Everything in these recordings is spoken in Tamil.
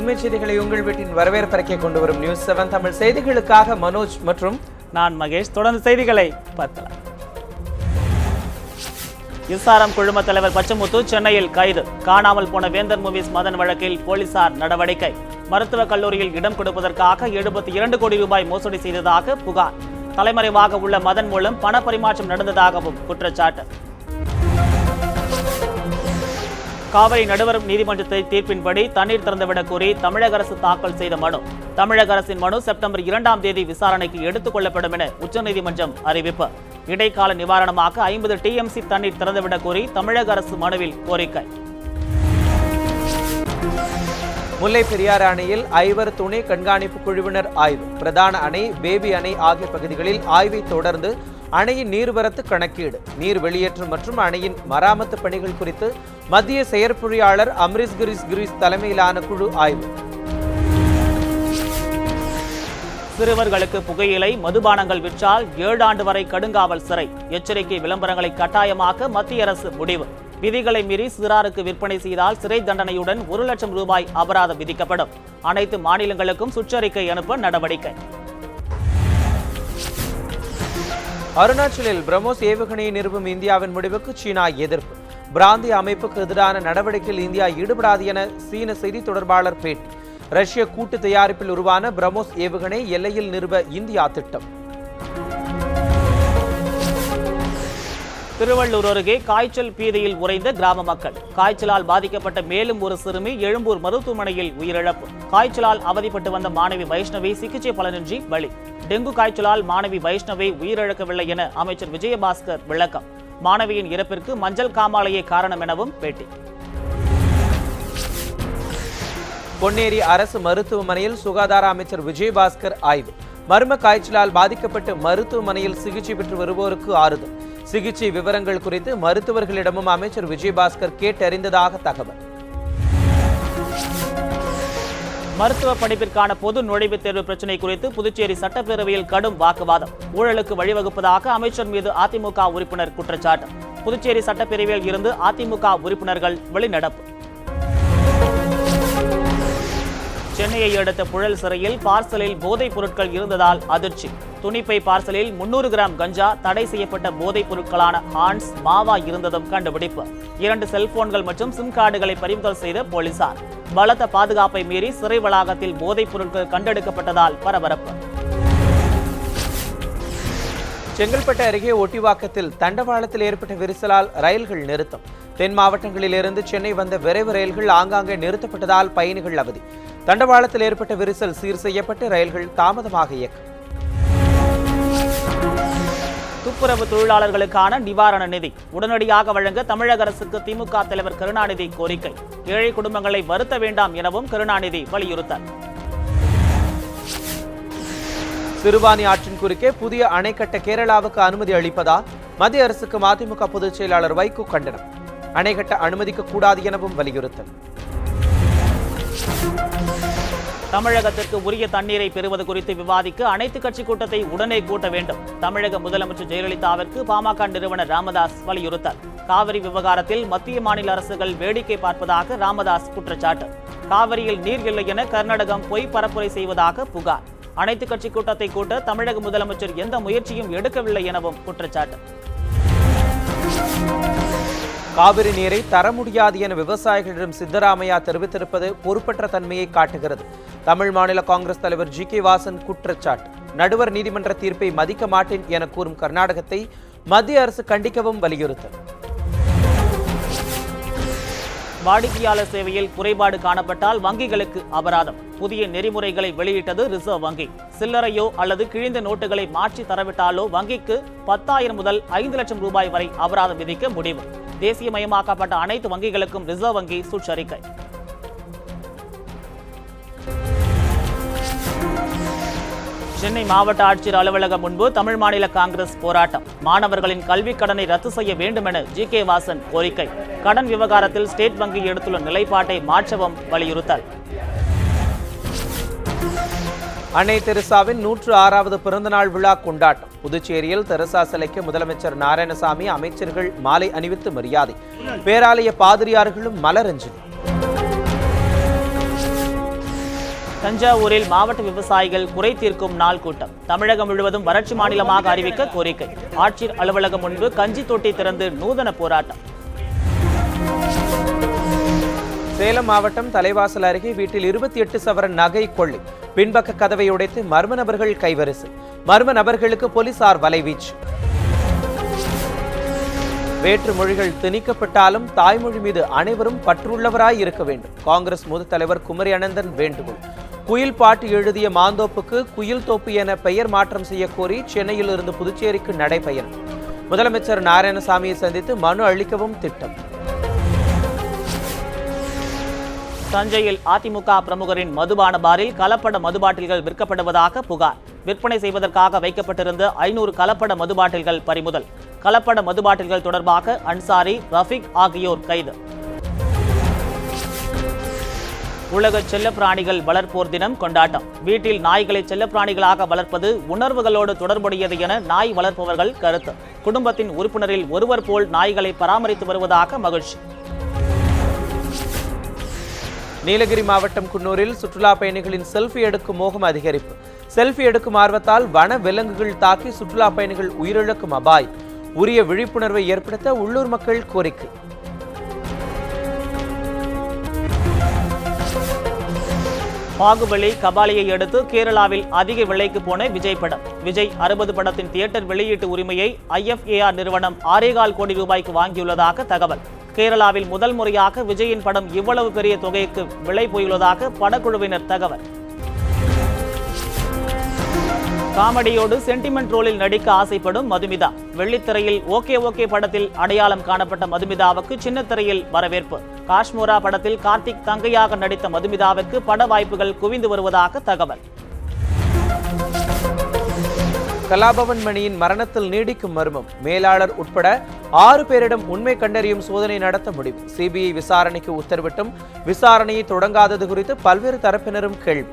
உண்மை செய்திகளை உங்கள் வீட்டின் வரவேற்பறைக்க கொண்டு வரும் நியூஸ் 7 தமிழ் செய்திகளுக்காக மனோஜ் மற்றும் நான் மகேஷ். தொடர்ந்து செய்திகளை பார்க்கலாம். எஸ்ஆர்எம் குழும தலைவர் பச்சமுத்து சென்னையில் கைது. காணாமல் போன வேந்தர் மூவிஸ் மதன் வழக்கில் போலீசார் நடவடிக்கை. மருத்துவக் கல்லூரியில் இடம் கொடுப்பதற்காக 72 கோடி ரூபாய் மோசடி செய்ததாக புகார். தலைமறைவாக உள்ள மதன் மூலம் பண பரிமாற்றம் நடந்ததாகவும் குற்றச்சாட்டு. காவிரி நடுவர் நீதிமன்றத்தை தீர்ப்பின்படி தண்ணீர் திறந்துவிடக் கோரி தமிழக அரசு தாக்கல் செய்த மனு. தமிழக அரசின் மனு செப்டம்பர் 2ஆம் தேதி விசாரணைக்கு எடுத்துக் கொள்ளப்படும் என உச்சநீதிமன்றம் அறிவிப்பு. இடைக்கால நிவாரணமாக 50 TMC தண்ணீர் திறந்துவிடக் கோரி தமிழக அரசு மனுவில் கோரிக்கை. முல்லை பெரியாறு அணையில் 5 துணை கண்காணிப்பு குழுவினர் ஆய்வு. பிரதான அணை, பேபி அணை ஆகிய பகுதிகளில் ஆய்வை தொடர்ந்து அணையின் நீர்வரத்து கணக்கீடு, நீர் வெளியேற்றம் மற்றும் அணையின் மராமத்து பணிகள் குறித்து மத்திய செயற்பொறியாளர் அம்ரிஷ் கிரிஸ் தலைமையிலான குழு ஆய்வு. சிறுவர்களுக்கு புகையிலை, மதுபானங்கள் விற்றால் 7 ஆண்டு வரை கடுங்காவல் சிறை. எச்சரிக்கை விளம்பரங்களை கட்டாயமாக்க மத்திய அரசு முடிவு. விதிகளை மீறி சிறாருக்கு விற்பனை செய்தால் சிறை தண்டனையுடன் 1 லட்சம் ரூபாய் அபராதம் விதிக்கப்படும். அனைத்து மாநிலங்களுக்கும் சுற்றறிக்கை அனுப்ப நடவடிக்கை. அருணாச்சலில் பிரம்மோஸ் ஏவுகணையை நிறுவும் இந்தியாவின் முடிவுக்கு சீனா எதிர்ப்பு. பிராந்திய அமைப்புக்கு எதிரான நடவடிக்கையில் இந்தியா ஈடுபடாது என சீன செய்தி தொடர்பாளர் பேட்டி. ரஷ்ய கூட்டு தயாரிப்பில் உருவான பிரம்மோஸ் ஏவுகணை எல்லையில் நிறுவ இந்தியா திட்டம். திருவள்ளூர் அருகே காய்ச்சல் பீதியில் உறைந்த கிராம மக்கள். காய்ச்சலால் பாதிக்கப்பட்ட மேலும் ஒரு சிறுமி எழும்பூர் மருத்துவமனையில் உயிரிழப்பு. காய்ச்சலால் அவதிப்பட்டு வந்த மாணவி வைஷ்ணவி சிகிச்சை பலனின்றி பலி. டெங்கு காய்ச்சலால் மாணவி வைஷ்ணவி உயிரிழக்கவில்லை என அமைச்சர் விஜயபாஸ்கர் விளக்கம். மாணவியின் இறப்பிற்கு மஞ்சள் காமாலையே காரணம் எனவும் பேட்டி. பொன்னேரி அரசு மருத்துவமனையில் சுகாதார அமைச்சர் விஜயபாஸ்கர் ஆய்வு. மர்ம காய்ச்சலால் பாதிக்கப்பட்டு மருத்துவமனையில் சிகிச்சை பெற்று வருவோருக்கு ஆறுதல். சிகிச்சை விவரங்கள் குறித்து மருத்துவர்களிடமும் அமைச்சர் விஜயபாஸ்கர் கேட்டறிந்ததாக தகவல். மருத்துவ படிப்பிற்கான பொது நுழைவுத் தேர்வு பிரச்சினை குறித்து புதுச்சேரி சட்டப்பேரவையில் கடும் வாக்குவாதம். ஊழலுக்கு வழிவகுப்பதாக அமைச்சர் மீது அதிமுக உறுப்பினர் குற்றச்சாட்டு. புதுச்சேரி சட்டப்பேரவையில் இருந்து அதிமுக உறுப்பினர்கள் வெளிநடப்பு. சென்னையை அடுத்த புழல் சிறையில் பார்சலில் போதைப் பொருட்கள் இருந்ததால் அதிர்ச்சி. துணிப்பை பார்சலில் 300 கிராம் கஞ்சா, தடை செய்யப்பட்ட போதைப் பொருட்களான ஹான்ஸ், மாவா இருந்ததும் கண்டுபிடிப்பு. 2 செல்போன்கள் மற்றும் சிம் கார்டுகளை பறிமுதல் செய்த போலீசார். பலத்த பாதுகாப்பை மீறி சிறை வளாகத்தில் போதைப் பொருட்கள் கண்டெடுக்கப்பட்டதால் பரபரப்பு. செங்கல்பட்டு அருகே ஒட்டிவாக்கத்தில் தண்டவாளத்தில் ஏற்பட்ட விரிசலால் ரயில்கள் நிறுத்தம். தென் மாவட்டங்களில் இருந்து சென்னை வந்த விரைவு ரயில்கள் ஆங்காங்கே நிறுத்தப்பட்டதால் பயணிகள் அவதி. தண்டவாளத்தில் ஏற்பட்ட விரிசல் சீர் செய்யப்பட்டு ரயில்கள் தாமதமாக இயக்கம். துப்புரவு தொழிலாளர்களுக்கான நிவாரண நிதி உடனடியாக வழங்க தமிழக அரசுக்கு திமுக தலைவர் கருணாநிதி கோரிக்கை. ஏழை குடும்பங்களை வருத்த வேண்டாம் எனவும் கருணாநிதி வலியுறுத்தார். சிறுவாணி ஆற்றின் குறுக்கே புதிய அணை கட்ட கேரளாவுக்கு அனுமதி அளிப்பதா? மத்திய அரசுக்கு மதிமுக பொதுச் செயலாளர் வைகோ கண்டனம். அணை கட்ட அனுமதிக்க கூடாது எனவும் வலியுறுத்தல். தமிழகத்திற்கு உரிய தண்ணீரை பெறுவது குறித்து விவாதிக்க அனைத்து கட்சி கூட்டத்தை உடனே கூட்ட வேண்டும். தமிழக முதலமைச்சர் ஜெயலலிதாவிற்கு பாமக நிறுவனர் ராமதாஸ் வலியுறுத்தல். காவிரி விவகாரத்தில் மத்திய மாநில அரசுகள் வேடிக்கை பார்ப்பதாக ராமதாஸ் குற்றச்சாட்டு. காவிரியில் நீர் இல்லை என கர்நாடகம் பொய் பரப்புரை செய்வதாக புகார். அனைத்து கட்சி கூட்டத்தை கூட்ட தமிழக முதலமைச்சர் எந்த முயற்சியும் எடுக்கவில்லை எனவும் குற்றச்சாட்டு. காவிரி நீரை தர முடியாது என விவசாயிகளிடம் சித்தராமையா தெரிவித்திருப்பது பொறுப்பற்ற தன்மையை காட்டுகிறது. தமிழ் மாநில காங்கிரஸ் தலைவர் ஜி.கே. வாசன் குற்றச்சாட்டு. நடுவர் நீதிமன்ற தீர்ப்பை மதிக்க மாட்டேன் என கூறும் கர்நாடகத்தை மத்திய அரசு கண்டிக்கவும் வலியுறுத்தல். வாடிக்கையாளர் சேவையில் குறைபாடு காணப்பட்டால் வங்கிகளுக்கு அபராதம். புதிய நெறிமுறைகளை வெளியிட்டது ரிசர்வ் வங்கி. சில்லறையோ அல்லது கிழிந்த நோட்டுகளை மாற்றி தரவிட்டாலோ வங்கிக்கு 10,000 முதல் 5 லட்சம் ரூபாய் வரை அபராதம் விதிக்க முடிவு. தேசியமயமாக்கப்பட்ட அனைத்து வங்கிகளுக்கும் ரிசர்வ் வங்கி சுற்றறிக்கை. சென்னை மாவட்ட ஆட்சியர் அலுவலகம் முன்பு தமிழ் மாநில காங்கிரஸ் போராட்டம். மாணவர்களின் கல்விக் கடனை ரத்து செய்ய வேண்டும் என ஜி.கே. வாசன் கோரிக்கை. கடன் விவகாரத்தில் ஸ்டேட் வங்கி எடுத்துள்ள நிலைப்பாட்டை மாற்றவும் வலியுறுத்தல். அன்னை தெரசாவின் 106வது பிறந்தநாள் விழா கொண்டாட்டம். புதுச்சேரியில் தெரசா சிலைக்கு முதலமைச்சர் நாராயணசாமி, அமைச்சர்கள் மாலை அணிவித்து மரியாதை. பேராலய பாதிரியார்களும் மலரஞ்சலி. தஞ்சாவூரில் மாவட்ட விவசாயிகள் குறை தீர்க்கும் நாள் கூட்டம். தமிழகம் முழுவதும் வறட்சி மாநிலமாக அறிவிக்க கோரிக்கை. ஆட்சியர் அலுவலகம் முன்பு கஞ்சி தொட்டி திறந்து நூதன போராட்டம். சேலம் மாவட்டம் தலைவாசல் அருகே வீட்டில் 28 சவரன் நகை கொள்ளை. பின்பக்க கதவை உடைத்து மர்ம நபர்கள் கைவரிசை. மர்ம நபர்களுக்கு போலீசார் வலைவீச்சு. வேற்று மொழிகள் திணிக்கப்பட்டாலும் தாய்மொழி மீது அனைவரும் பற்றுள்ளவராய் இருக்க வேண்டும். காங்கிரஸ் மூத்த தலைவர் குமரி அனந்தன் வேண்டுகோள். குயில் பாட்டு எழுதிய மாந்தோப்புக்கு குயில் தோப்பு என பெயர் மாற்றம் செய்ய கோரி சென்னையில் இருந்து புதுச்சேரிக்கு நடைபயணம். முதலமைச்சர் நாராயணசாமியை சந்தித்து மனு அளிக்கவும் திட்டம். தஞ்சையில் அதிமுக பிரமுகரின் மதுபான பாரில் கலப்பட மதுபாட்டில்கள் விற்கப்படுவதாக புகார். விற்பனை செய்வதற்காக வைக்கப்பட்டிருந்த 500 கலப்பட மதுபாட்டில்கள் பறிமுதல். கலப்பட மதுபாட்டில்கள் தொடர்பாக அன்சாரி, ரஃபீக் ஆகியோர் கைது. உலக செல்லப்பிராணிகள் வளர்ப்போர் தினம் கொண்டாட்டம். வீட்டில் நாய்களை செல்லப்பிராணிகளாக வளர்ப்பது உணர்வுகளோடு தொடர்புடையது என நாய் வளர்ப்பவர்கள் கருத்து. குடும்பத்தின் உறுப்பினரில் ஒருவர் போல் நாய்களை பராமரித்து வருவதாக மகிழ்ச்சி. நீலகிரி மாவட்டம் குன்னூரில் சுற்றுலா பயணிகளின் செல்ஃபி எடுக்கும் மோகம் அதிகரிப்பு. செல்ஃபி எடுக்கும் ஆர்வத்தால் வன விலங்குகள் தாக்கி சுற்றுலா பயணிகள் உயிரிழக்கும் அபாயம். உரிய விழிப்புணர்வை ஏற்படுத்த உள்ளூர் மக்கள் கோரிக்கை. பாகுபலி கபாலியை அடுத்து கேரளாவில் அதிக விலைக்கு போன விஜய் படம். விஜய் 60 படத்தின் தியேட்டர் வெளியீட்டு உரிமையை IFAR நிறுவனம் 6.25 கோடி ரூபாய்க்கு வாங்கியுள்ளதாக தகவல். கேரளாவில் முதல் முறையாக விஜயின் படம் இவ்வளவு பெரிய தொகைக்கு விலை போயுள்ளதாக படக்குழுவினர் தகவல். காமெடியோடு சென்டிமெண்ட் ரோலில் நடிக்க ஆசைப்படும் மதுமிதா. வெள்ளித்திரையில் ஓகே படத்தில் அடையாளம் காணப்பட்ட மதுமிதாவுக்கு சின்ன திரையில் வரவேற்பு. காஷ்மோரா படத்தில் கார்த்திக் தங்கையாக நடித்த மதுமிதாவிற்கு பட வாய்ப்புகள் குவிந்து வருவதாக தகவல். கலாபவன் மணியின் மரணத்தில் நீடிக்கும் மர்மம். மேலாளர் உட்பட 6 பேரிடம் உண்மை கண்டறியும் சோதனை நடத்த முடிவு. CBI விசாரணைக்கு உத்தரவிட்டும் விசாரணையை தொடங்காதது குறித்து பல்வேறு தரப்பினரும் கேள்வி.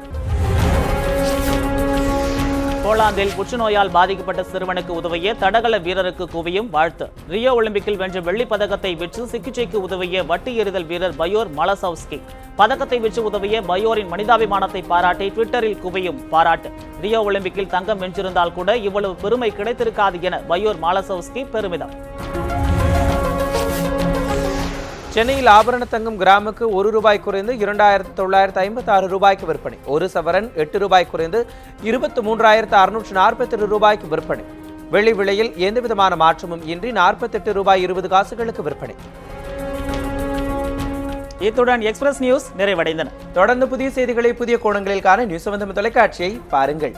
போலாந்தில் புற்றுநோயால் பாதிக்கப்பட்ட சிறுவனுக்கு உதவிய தடகள வீரருக்கு குவியும் வாழ்த்து. ரியோ ஒலிம்பிக்கில் வென்ற வெள்ளிப் பதக்கத்தை வென்று சிகிச்சைக்கு உதவிய வட்டு எறிதல் வீரர் பயோர் மலசவுஸ்கி. பதக்கத்தை வென்று உதவிய பயோரின் மனிதாபிமானத்தை பாராட்டி ட்விட்டரில் குவியும் பாராட்டு. ரியோ ஒலிம்பிக்கில் தங்கம் வென்றிருந்தால் கூட இவ்வளவு பெருமை கிடைத்திருக்காது என பயோர் மலசவுஸ்கி பெருமிதம். சென்னையில் ஆபரண தங்கம் கிராமுக்கு ₹1 குறைந்து 2,956 ரூபாய்க்கு விற்பனை. 1 சவரன் 8 ரூபாய் குறைந்து 23,642 ரூபாய்க்கு விற்பனை. வெள்ளி விலையில் எந்தவிதமான மாற்றமும் இன்றி ₹48.20 விற்பனை. இத்துடன் எக்ஸ்பிரஸ் நியூஸ் நிறைவடைந்தன. தொடர்ந்து புதிய செய்திகளை புதிய கோணங்களில் காண நியூஸ் 7 தொலைக்காட்சியை பாருங்கள்.